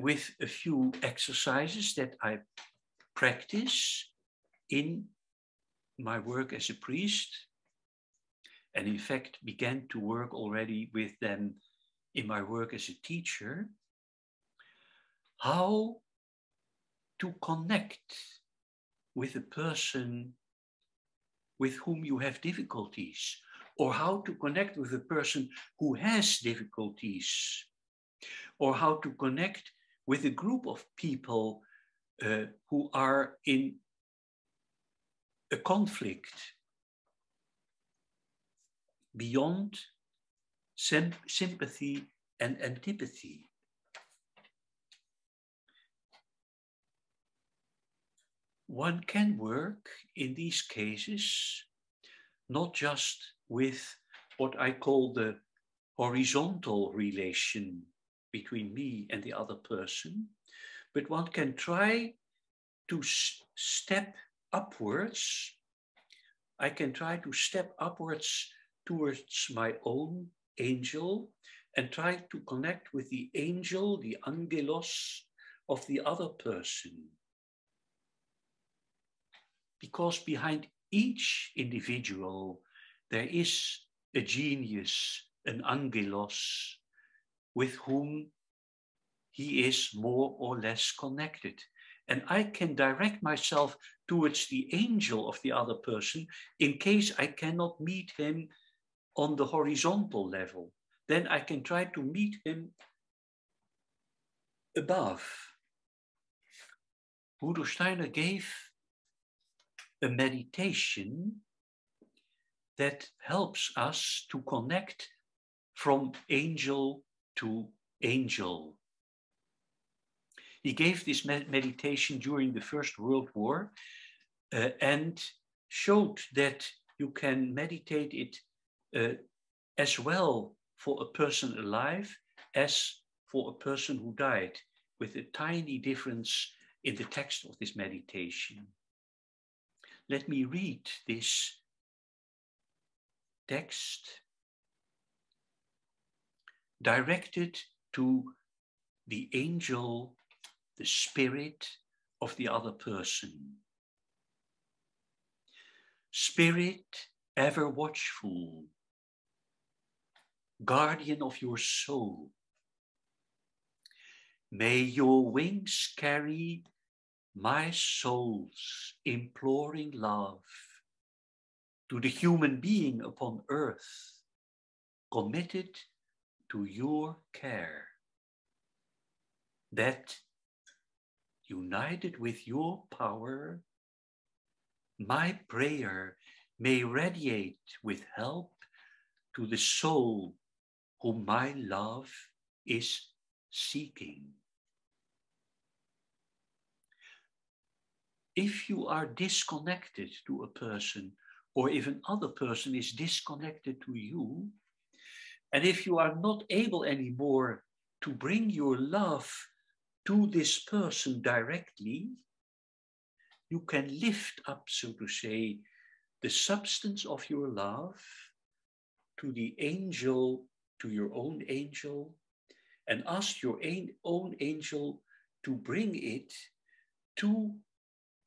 with a few exercises that I practice in my work as a priest. and in fact began to work already with them in my work as a teacher, how to connect with a person with whom you have difficulties, or how to connect with a person who has difficulties, or how to connect with a group of people who are in a conflict beyond sympathy and antipathy. One can work in these cases not just with what I call the horizontal relation between me and the other person, but one can try to step upwards. I can try to step upwards towards my own angel and try to connect with the angel, the angelos of the other person. Because behind each individual, there is a genius, an angelos, with whom he is more or less connected. And I can direct myself towards the angel of the other person in case I cannot meet him on the horizontal level. Then I can try to meet him above. Rudolf Steiner gave a meditation that helps us to connect from angel to angel. He gave this meditation during the First World War and showed that you can meditate it as well for a person alive as for a person who died, with a tiny difference in the text of this meditation. Let me read this text directed to the angel, the spirit of the other person. Spirit ever watchful, guardian of your soul, may your wings carry my soul's imploring love to the human being upon earth, committed to your care, that, united with your power, my prayer may radiate with help to the soul whom my love is seeking. If you are disconnected to a person, or if another person is disconnected to you, and if you are not able anymore to bring your love to this person directly, you can lift up, so to say, the substance of your love to the angel, to your own angel, and ask your own angel to bring it to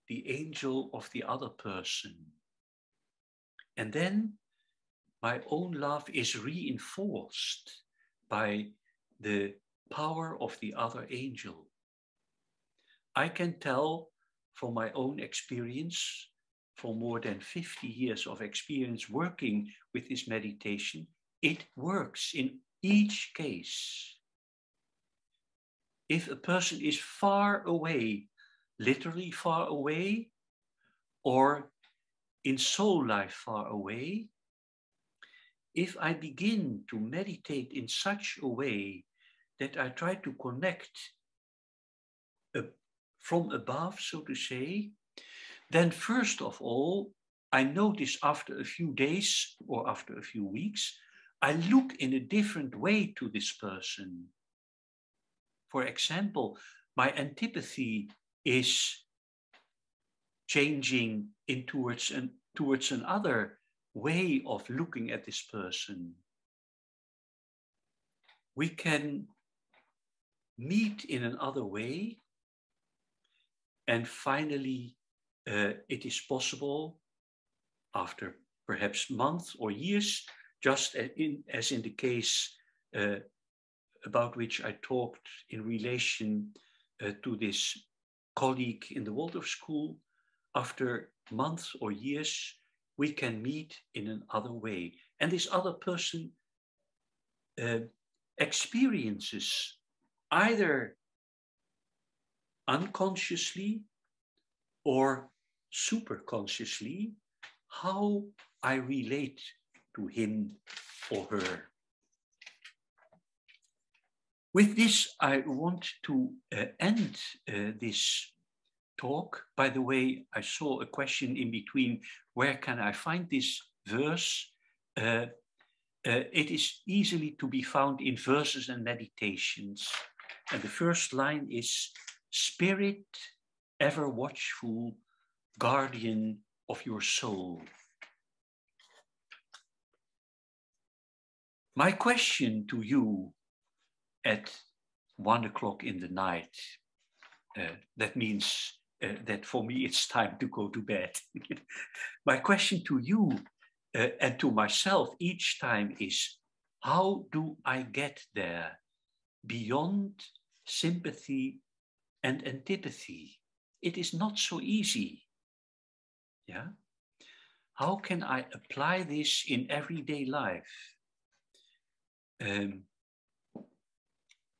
the angel of the other person. And then my own love is reinforced by the power of the other angel. I can tell from my own experience, for more than 50 years of experience working with this meditation, it works in each case. If a person is far away, literally far away, or in soul life far away, if I begin to meditate in such a way that I try to connect from above, so to say, then first of all, I notice after a few days or after a few weeks, I look in a different way to this person. For example, my antipathy is changing towards another way of looking at this person. We can meet in another way, and finally it is possible, after perhaps months or years, just as in the case about which I talked in relation to this colleague in the Waldorf school. After months or years, we can meet in another way. And this other person experiences either unconsciously or superconsciously how I relate to him or her. With this, I want to end this talk. By the way, I saw a question in between, where can I find this verse? It is easily to be found in Verses and Meditations. And the first line is, Spirit, ever watchful, guardian of your soul. My question to you at 1 o'clock in the night, that means that for me it's time to go to bed. My question to you and to myself each time is, how do I get there beyond sympathy and antipathy? It is not so easy. Yeah? How can I apply this in everyday life?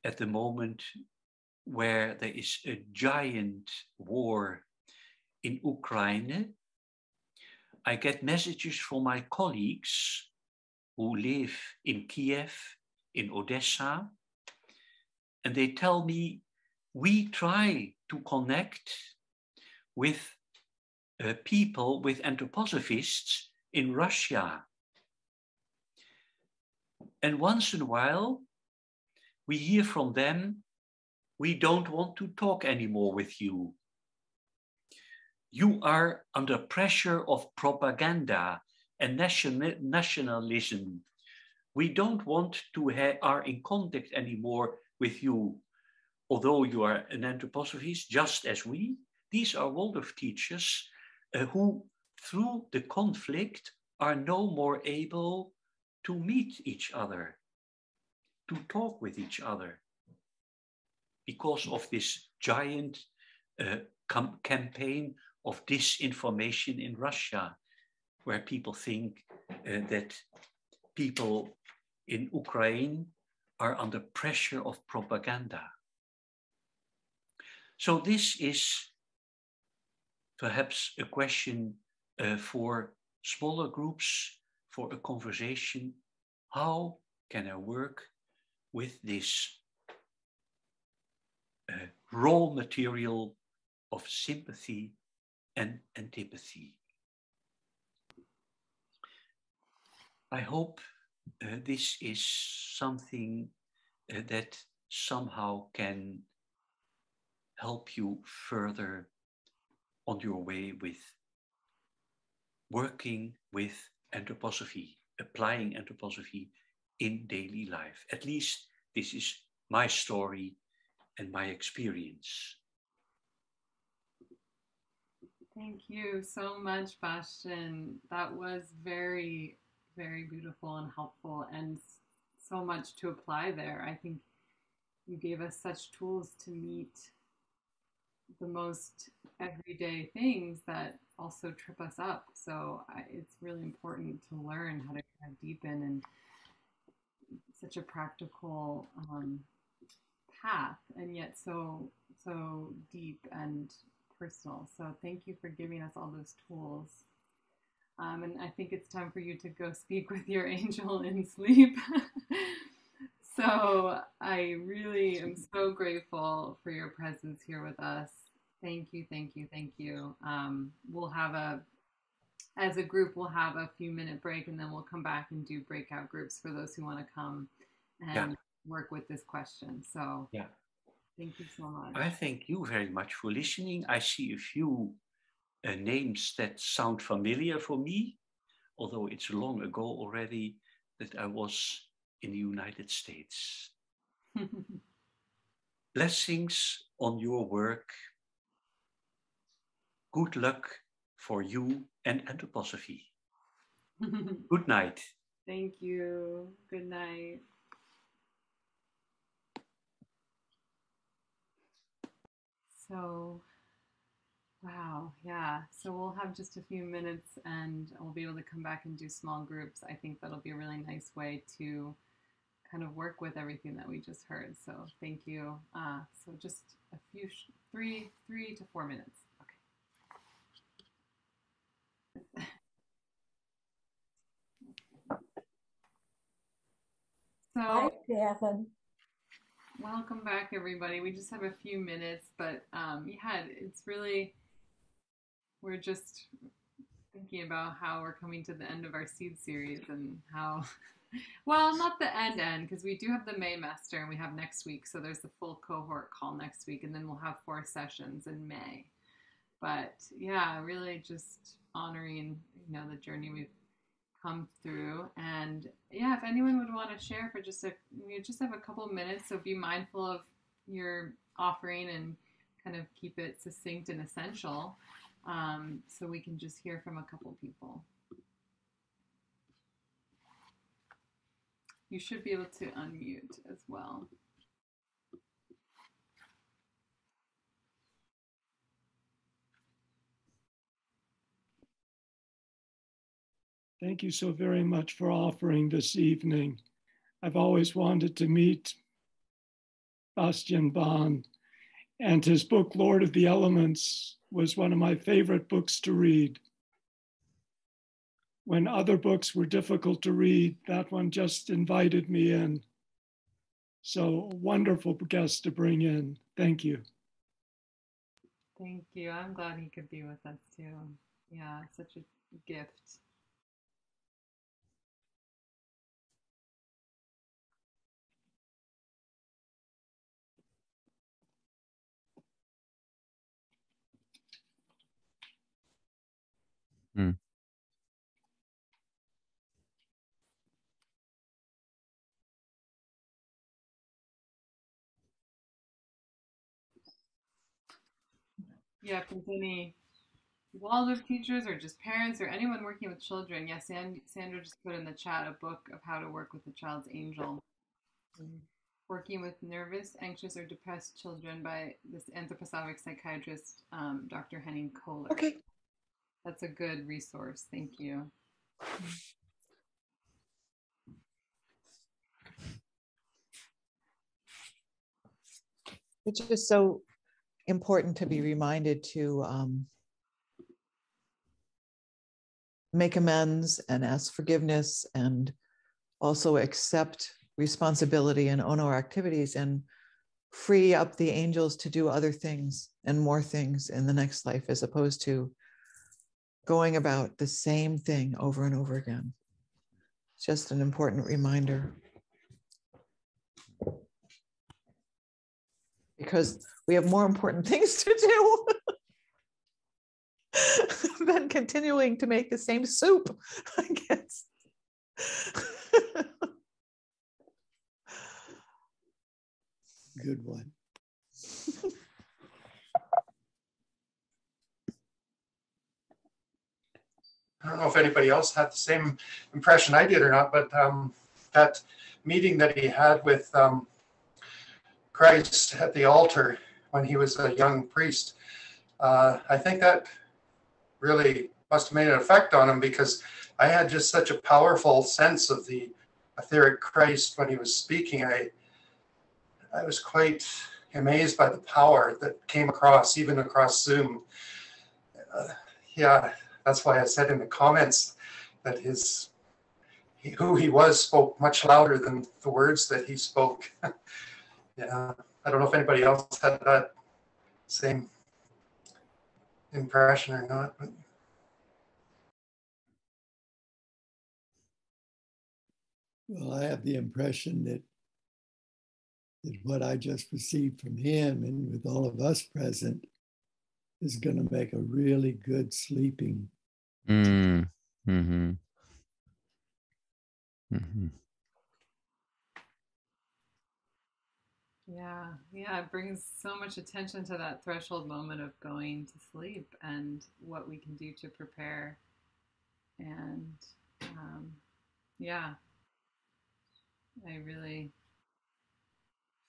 At the moment where there is a giant war in Ukraine, I get messages from my colleagues who live in Kiev, in Odessa, and they tell me, we try to connect with people, with anthroposophists in Russia. And once in a while, we hear from them, we don't want to talk anymore with you. You are under pressure of propaganda and nationalism. We don't want to are in contact anymore with you. Although you are an anthroposophist, just as we, these are Waldorf teachers who, through the conflict, are no more able to meet each other, to talk with each other, because of this giant campaign of disinformation in Russia, where people think that people in Ukraine are under pressure of propaganda. So this is perhaps a question for smaller groups, for a conversation. How can I work with this raw material of sympathy and antipathy? I hope this is something that somehow can help you further on your way with working with anthroposophy, applying anthroposophy in daily life. At least this is my story and my experience. Thank you so much, Bastiaan. That was very, very beautiful and helpful, and so much to apply there. I think you gave us such tools to meet the most everyday things that also trip us up. So it's really important to learn how to kind of deepen and such a practical path, and yet so deep and personal. So thank you for giving us all those tools. And I think it's time for you to go speak with your angel in sleep. So I really am so grateful for your presence here with us. Thank you, thank you, thank you. We'll have as a group, we'll have a few minute break, and then we'll come back and do breakout groups for those who want to come and work with this question. So thank you so much. I thank you very much for listening. I see a few names that sound familiar for me, although it's long ago already that I was in the United States. Blessings on your work. Good luck for you and anthroposophy. Good night. Thank you. Good night. So, wow, yeah. So we'll have just a few minutes and we'll be able to come back and do small groups. I think that'll be a really nice way to kind of work with everything that we just heard. So thank you. So just a few, 3 to 4 minutes. Okay. So Hi, Catherine. welcome back, everybody. We just have a few minutes, but yeah, it's really, we're just thinking about how we're coming to the end of our seed series and how, well, not the end, because we do have the May master and we have next week. So there's the full cohort call next week, and then we'll have 4 sessions in May. But yeah, really just honoring, the journey we've come through. And yeah, if anyone would want to share for we just have a couple minutes, so be mindful of your offering and kind of keep it succinct and essential, so we can just hear from a couple people. You should be able to unmute as well. Thank you so very much for offering this evening. I've always wanted to meet Bastiaan Baan, and his book, Lord of the Elements, was one of my favorite books to read. When other books were difficult to read, that one just invited me in. So a wonderful guest to bring in. Thank you. Thank you. I'm glad he could be with us too. Yeah, such a gift. Mm. Yeah, if there's any Waldorf teachers or just parents or anyone working with children, yes, Sandra just put in the chat a book of how to work with a child's angel. Working with nervous, anxious, or depressed children by this anthroposophic psychiatrist, Dr. Henning Kohler. Okay. That's a good resource. Thank you. It's just so important to be reminded to make amends and ask forgiveness and also accept responsibility and own our activities and free up the angels to do other things and more things in the next life, as opposed to going about the same thing over and over again. It's just an important reminder. Because we have more important things to do than continuing to make the same soup, I guess. Good one. I don't know if anybody else had the same impression I did or not, but that meeting that he had with Christ at the altar when he was a young priest, I think that really must have made an effect on him, because I had just such a powerful sense of the etheric Christ when he was speaking. I was quite amazed by the power that came across, even across Zoom. Yeah, that's why I said in the comments that who he was spoke much louder than the words that he spoke. Yeah, I don't know if anybody else had that same impression or not. But well, I have the impression that what I just received from him and with all of us present is going to make a really good sleeping. Mm. Mm-hmm. Mm-hmm. Yeah, it brings so much attention to that threshold moment of going to sleep and what we can do to prepare. And Yeah, I really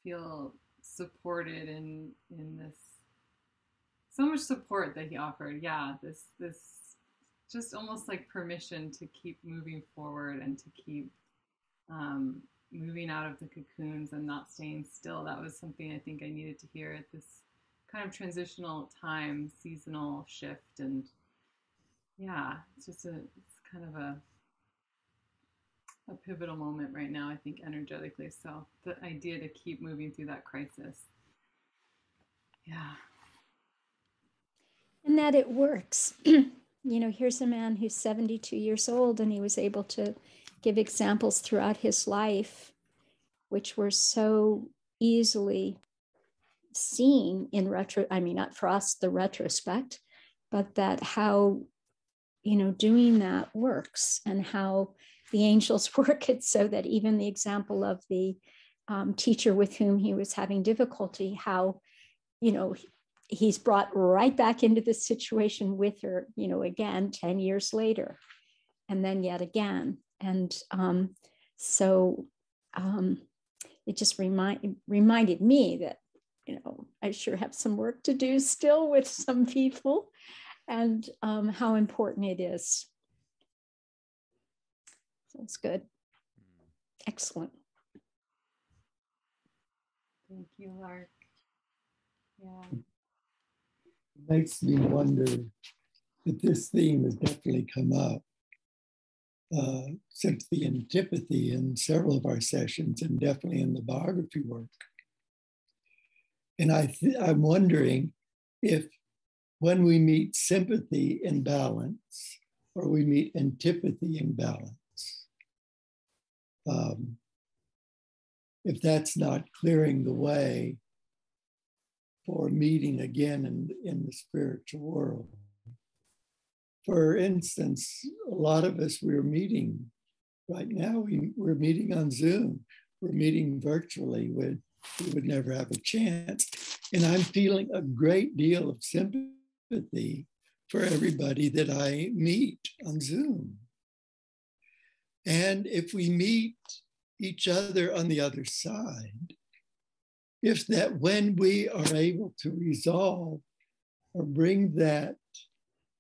feel supported in this, so much support that he offered. Yeah, this just almost like permission to keep moving forward and to keep um, moving out of the cocoons and not staying still. That was something I think I needed to hear at this kind of transitional time, seasonal shift. And yeah, it's kind of a pivotal moment right now, I think, energetically. So the idea to keep moving through that crisis. Yeah. And that it works. Here's a man who's 72 years old, and he was able to give examples throughout his life, which were so easily seen in not for us, the retrospect, but that how, doing that works, and how the angels work it so that even the example of the teacher with whom he was having difficulty, how, he's brought right back into this situation with her, again, 10 years later, and then yet again. And it just reminded me that, I sure have some work to do still with some people, and how important it is. So it's good. Excellent. Thank you, Lark. Yeah. It makes me wonder that this theme has definitely come up since the antipathy in several of our sessions, and definitely in the biography work. And I'm wondering if when we meet sympathy in balance, or we meet antipathy in balance, if that's not clearing the way for meeting again in the spiritual world. For instance, a lot of us, we're meeting right now, we're meeting on Zoom, we're meeting virtually, we would never have a chance. And I'm feeling a great deal of sympathy for everybody that I meet on Zoom. And if we meet each other on the other side, if that when we are able to resolve or bring that,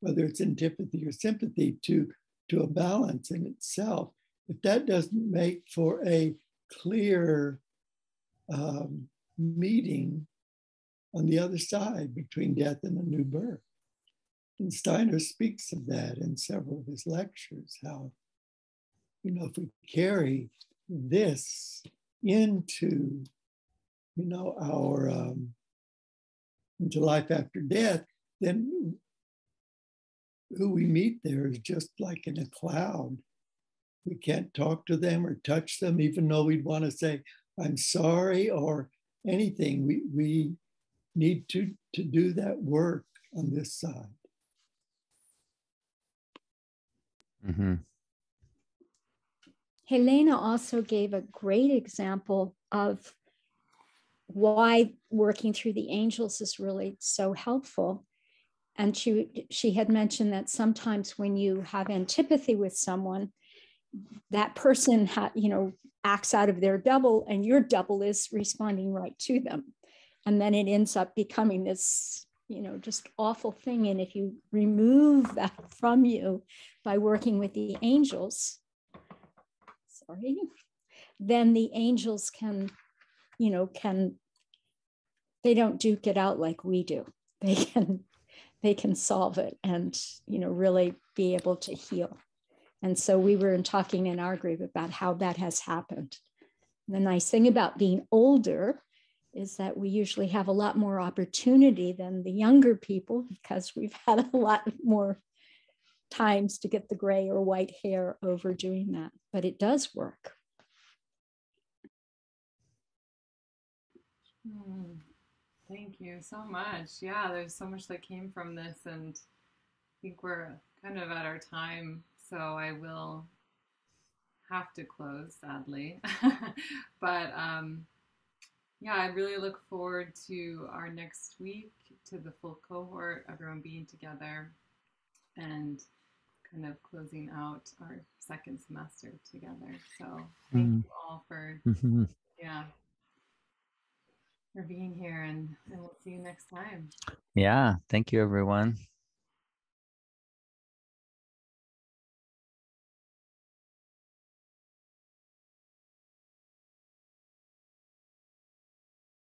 whether it's antipathy or sympathy, to a balance in itself, if that doesn't make for a clear meeting on the other side between death and a new birth. And Steiner speaks of that in several of his lectures, how, if we carry this into, our into life after death, then who we meet there is just like in a cloud. We can't talk to them or touch them, even though we'd want to say, I'm sorry, or anything. We need to do that work on this side. Mm-hmm. Helena also gave a great example of why working through the angels is really so helpful. And she had mentioned that sometimes when you have antipathy with someone, that person acts out of their double, and your double is responding right to them. And then it ends up becoming this, just awful thing. And if you remove that from you by working with the angels, then the angels can, they don't duke it out like we do. They can solve it and, really be able to heal. And so we were talking in our group about how that has happened. And the nice thing about being older is that we usually have a lot more opportunity than the younger people, because we've had a lot more times to get the gray or white hair over doing that. But it does work. Thank you so much. Yeah, there's so much that came from this, and I think we're kind of at our time, so I will have to close, sadly. But yeah, I really look forward to our next week, to the full cohort, everyone being together and kind of closing out our second semester together. So thank you all for for being here, and we'll see you next time. Yeah, thank you everyone.